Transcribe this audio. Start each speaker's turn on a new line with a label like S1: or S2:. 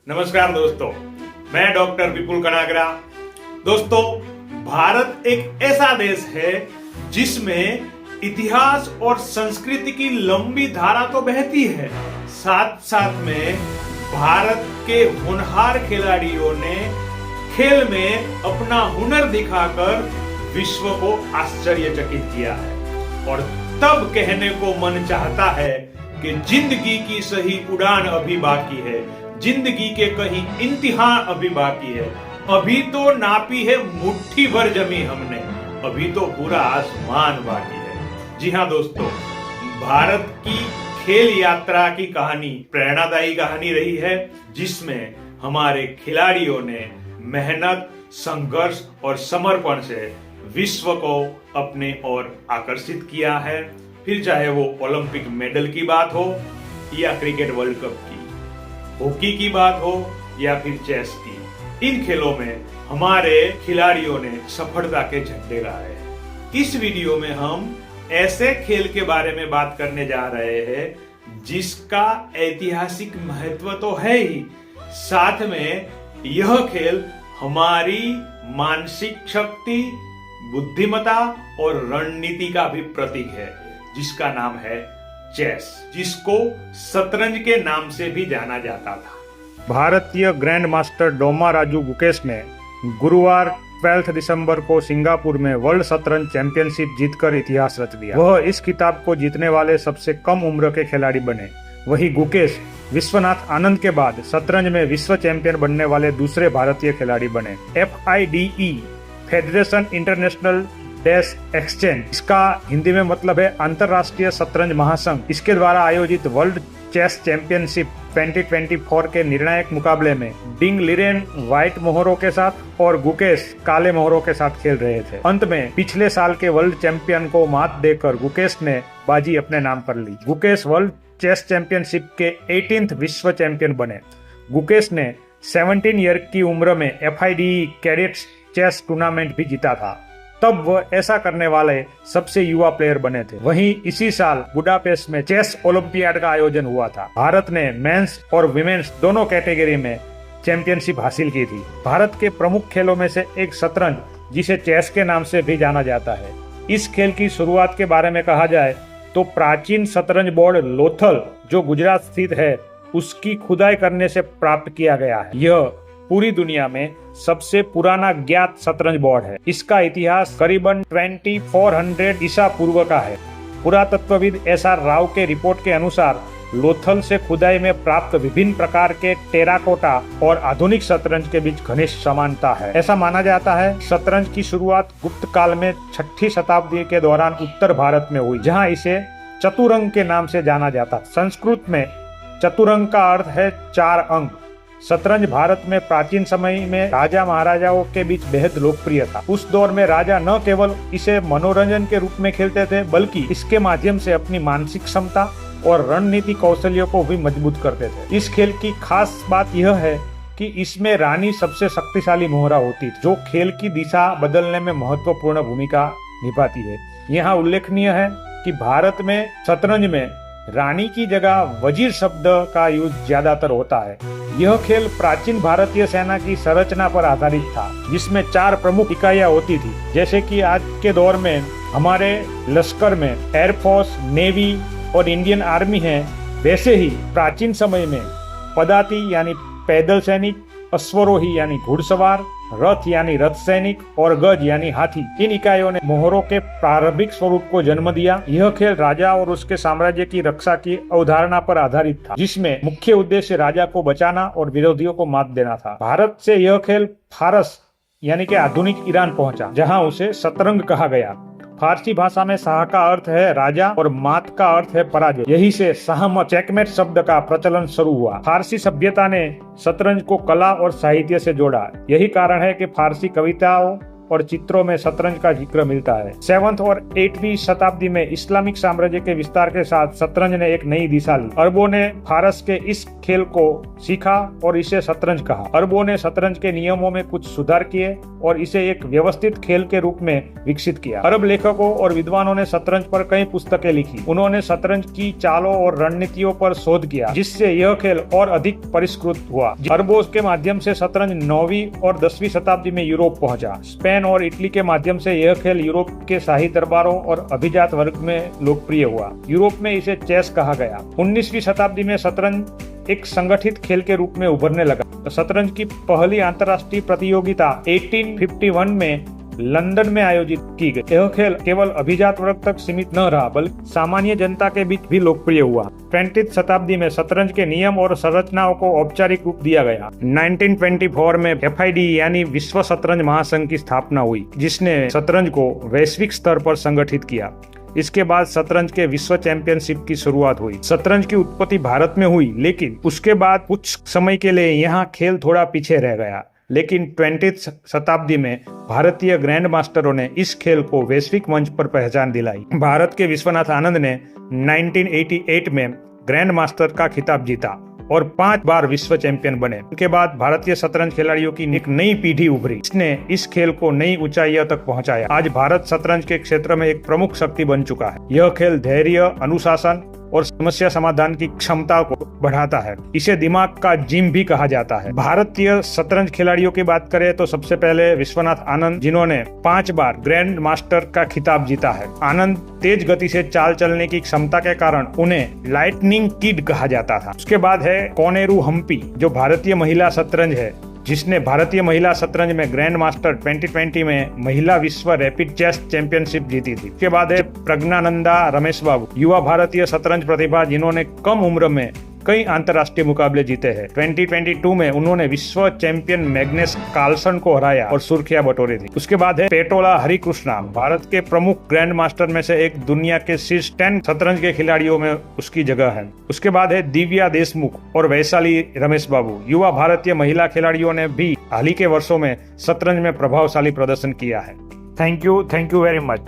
S1: नमस्कार दोस्तों, मैं डॉक्टर विपुल कनागरा। दोस्तों, भारत एक ऐसा देश है जिसमें इतिहास और संस्कृति की लंबी धारा तो बहती है, साथ साथ में भारत के होनहार खिलाड़ियों ने खेल में अपना हुनर दिखाकर विश्व को आश्चर्यचकित किया है। और तब कहने को मन चाहता है कि जिंदगी की सही उड़ान अभी बाकी है, जिंदगी के कहीं इम्तिहान अभी बाकी है। अभी तो नापी है मुट्ठी भर जमी हमने, अभी तो पूरा आसमान बाकी है। जी हाँ दोस्तों, भारत की खेल यात्रा की कहानी प्रेरणादायी कहानी रही है, जिसमें हमारे खिलाड़ियों ने मेहनत, संघर्ष और समर्पण से विश्व को अपने ओर आकर्षित किया है। फिर चाहे वो ओलंपिक मेडल की बात हो या क्रिकेट वर्ल्ड कप की, हॉकी की बात हो या फिर चेस की, इन खेलों में हमारे खिलाड़ियों ने सफलता के झंडे गाए हैं। इस वीडियो में हम ऐसे खेल के बारे में बात करने जा रहे हैं जिसका ऐतिहासिक महत्व तो है ही, साथ में यह खेल हमारी मानसिक शक्ति, बुद्धिमत्ता और रणनीति का भी प्रतीक है, जिसका नाम है चेस, जिसको शतरंज के नाम से भी जाना जाता था।
S2: भारतीय ग्रैंड मास्टर डोमा राजू गुकेश ने गुरुवार 12 दिसंबर को सिंगापुर में वर्ल्ड शतरंज चैंपियनशिप जीतकर इतिहास रच दिया। वह इस खिताब को जीतने वाले सबसे कम उम्र के खिलाड़ी बने। वहीं गुकेश विश्वनाथ आनंद के बाद शतरंज में विश्व चैंपियन बनने वाले दूसरे भारतीय खिलाड़ी बने। FIDE फेडरेशन इंटरनेशनल डेस एक्सचेंज, इसका हिंदी में मतलब है अंतरराष्ट्रीय शतरंज महासंघ, इसके द्वारा आयोजित वर्ल्ड चेस चैंपियनशिप 2024 के निर्णायक मुकाबले में डिंग लिरेन व्हाइट मोहरों के साथ और गुकेश काले मोहरों के साथ खेल रहे थे। अंत में पिछले साल के वर्ल्ड चैंपियन को मात देकर गुकेश ने बाजी अपने नाम कर ली। गुकेश वर्ल्ड चेस चैंपियनशिप के 18th विश्व चैंपियन बने। गुकेश ने 17 ईयर की उम्र में FIDE कैडेट्स चेस टूर्नामेंट भी जीता था। तब वह ऐसा करने वाले सबसे युवा प्लेयर बने थे। वहीं इसी साल बुडापेस्ट में चेस ओलंपियाड का आयोजन हुआ था। भारत ने मेंस और विमेंस दोनों कैटेगरी में चैंपियनशिप हासिल की थी। भारत के प्रमुख खेलों में से एक शतरंज, जिसे चेस के नाम से भी जाना जाता है। इस खेल की शुरुआत के बारे में कहा जाए तो प्राचीन शतरंज बोर्ड लोथल, जो गुजरात स्थित है, उसकी खुदाई करने से प्राप्त किया गया है। यह पूरी दुनिया में सबसे पुराना ज्ञात शतरंज बोर्ड है। इसका इतिहास करीबन 2400 ईसा पूर्व का है। पुरातत्वविद SR राव के रिपोर्ट के अनुसार लोथल से खुदाई में प्राप्त विभिन्न प्रकार के टेराकोटा और आधुनिक शतरंज के बीच घनिष्ठ समानता है। ऐसा माना जाता है शतरंज की शुरुआत गुप्त काल में 6ठी शताब्दी के दौरान उत्तर भारत में हुई, जहाँ इसे चतुरंग के नाम से जाना जाता। संस्कृत में चतुरंग का अर्थ है 4 अंक। शतरंज भारत में प्राचीन समय में राजा महाराजाओं के बीच बेहद लोकप्रिय था। उस दौर में राजा न केवल इसे मनोरंजन के रूप में खेलते थे, बल्कि इसके माध्यम से अपनी मानसिक क्षमता और रणनीति कौशल्यों को भी मजबूत करते थे। इस खेल की खास बात यह है कि इसमें रानी सबसे शक्तिशाली मोहरा होती, जो खेल की दिशा बदलने में महत्वपूर्ण भूमिका निभाती है। यहाँ उल्लेखनीय है कि भारत में शतरंज में रानी की जगह वजीर शब्द का यूज ज्यादातर होता है। यह खेल प्राचीन भारतीय सेना की संरचना पर आधारित था, जिसमें 4 प्रमुख इकाइयां होती थी। जैसे कि आज के दौर में हमारे लश्कर में एयरफोर्स, नेवी और इंडियन आर्मी है, वैसे ही प्राचीन समय में पदाति यानी पैदल सैनिक, अश्वरोही यानी घुड़सवार, रथ यानी रथ सैनिक और गज यानी हाथी, इन इकाइयों ने मोहरों के प्रारंभिक स्वरूप को जन्म दिया। यह खेल राजा और उसके साम्राज्य की रक्षा की अवधारणा पर आधारित था, जिसमें मुख्य उद्देश्य राजा को बचाना और विरोधियों को मात देना था। भारत से यह खेल फारस यानी कि आधुनिक ईरान पहुंचा, जहां उसे शतरंग कहा गया। फारसी भाषा में शाह का अर्थ है राजा और मात का अर्थ है पराजय। यही से शाहमत, चेकमेट शब्द का प्रचलन शुरू हुआ। फारसी सभ्यता ने शतरंज को कला और साहित्य से जोड़ा। यही कारण है कि फारसी कविताओं और चित्रों में शतरंज का जिक्र मिलता है। 7वीं और 8वीं शताब्दी में इस्लामिक साम्राज्य के विस्तार के साथ शतरंज ने एक नई दिशा ली। अरबों ने फारस के इस खेल को सीखा और इसे शतरंज कहा। अरबों ने शतरंज के नियमों में कुछ सुधार किए और इसे एक व्यवस्थित खेल के रूप में विकसित किया। अरब लेखकों और विद्वानों ने शतरंज पर कई पुस्तकें लिखी। उन्होंने शतरंज की चालों और रणनीतियों पर शोध किया, जिससे यह खेल और अधिक परिष्कृत हुआ। अरबों के माध्यम से शतरंज 9वीं और 10वीं शताब्दी में यूरोप पहुंचा। स्पेन और इटली के माध्यम से यह खेल यूरोप के शाही दरबारों और अभिजात वर्ग में लोकप्रिय हुआ। यूरोप में इसे चेस कहा गया। 19वीं शताब्दी में शतरंज एक संगठित खेल के रूप में उभरने लगा। शतरंज की पहली अंतर्राष्ट्रीय प्रतियोगिता 1851 में लंदन में आयोजित की गई। यह खेल केवल अभिजात वर्ग तक सीमित न रहा, बल्कि सामान्य जनता के बीच भी लोकप्रिय हुआ। 20वीं शताब्दी में शतरंज के नियम और संरचनाओं को औपचारिक रूप दिया गया। 1924 में FID यानी विश्व शतरंज महासंघ की स्थापना हुई, जिसने शतरंज को वैश्विक स्तर पर संगठित किया। इसके बाद शतरंज के विश्व चैंपियनशिप की शुरुआत हुई। शतरंज की उत्पत्ति भारत में हुई, लेकिन उसके बाद कुछ समय के लिए यहाँ खेल थोड़ा पीछे रह गया। लेकिन 20वीं शताब्दी में भारतीय ग्रैंड मास्टरों ने इस खेल को वैश्विक मंच पर पहचान दिलाई। भारत के विश्वनाथ आनंद ने 1988 में ग्रैंड मास्टर का खिताब जीता और 5 बार विश्व चैंपियन बने। उसके बाद भारतीय शतरंज खिलाड़ियों की एक नई पीढ़ी उभरी, जिसने इस खेल को नई ऊंचाइयों तक पहुंचाया। आज भारत शतरंज के क्षेत्र में एक प्रमुख शक्ति बन चुका है। यह खेल धैर्य, अनुशासन और समस्या समाधान की क्षमता को बढ़ाता है। इसे दिमाग का जिम भी कहा जाता है। भारतीय शतरंज खिलाड़ियों की बात करें तो सबसे पहले विश्वनाथ आनंद, जिन्होंने 5 बार ग्रैंड मास्टर का खिताब जीता है। आनंद तेज गति से चाल चलने की क्षमता के कारण उन्हें लाइटनिंग किड कहा जाता था। उसके बाद है कोनेरू हम्पी, जो भारतीय महिला शतरंज है, जिसने भारतीय महिला शतरंज में ग्रैंड मास्टर 2020 में महिला विश्व रैपिड चेस चैंपियनशिप जीती थी। उसके बाद है प्रज्ञानंदा रमेश बाबू, युवा भारतीय शतरंज प्रतिभा, जिन्होंने कम उम्र में कई अंतर्राष्ट्रीय मुकाबले जीते हैं। 2022 में उन्होंने विश्व चैंपियन मैग्नस कार्लसन को हराया और सुर्खियां बटोरी थी। उसके बाद है पेटोला हरिकृष्णा, भारत के प्रमुख ग्रैंड मास्टर में से एक, दुनिया के शीर्ष 10 शतरंज के खिलाड़ियों में उसकी जगह है। उसके बाद है दिव्या देशमुख और वैशाली रमेश बाबू, युवा भारतीय महिला खिलाड़ियों ने भी हाल ही के वर्षों में शतरंज में प्रभावशाली प्रदर्शन किया है। Thank you very much.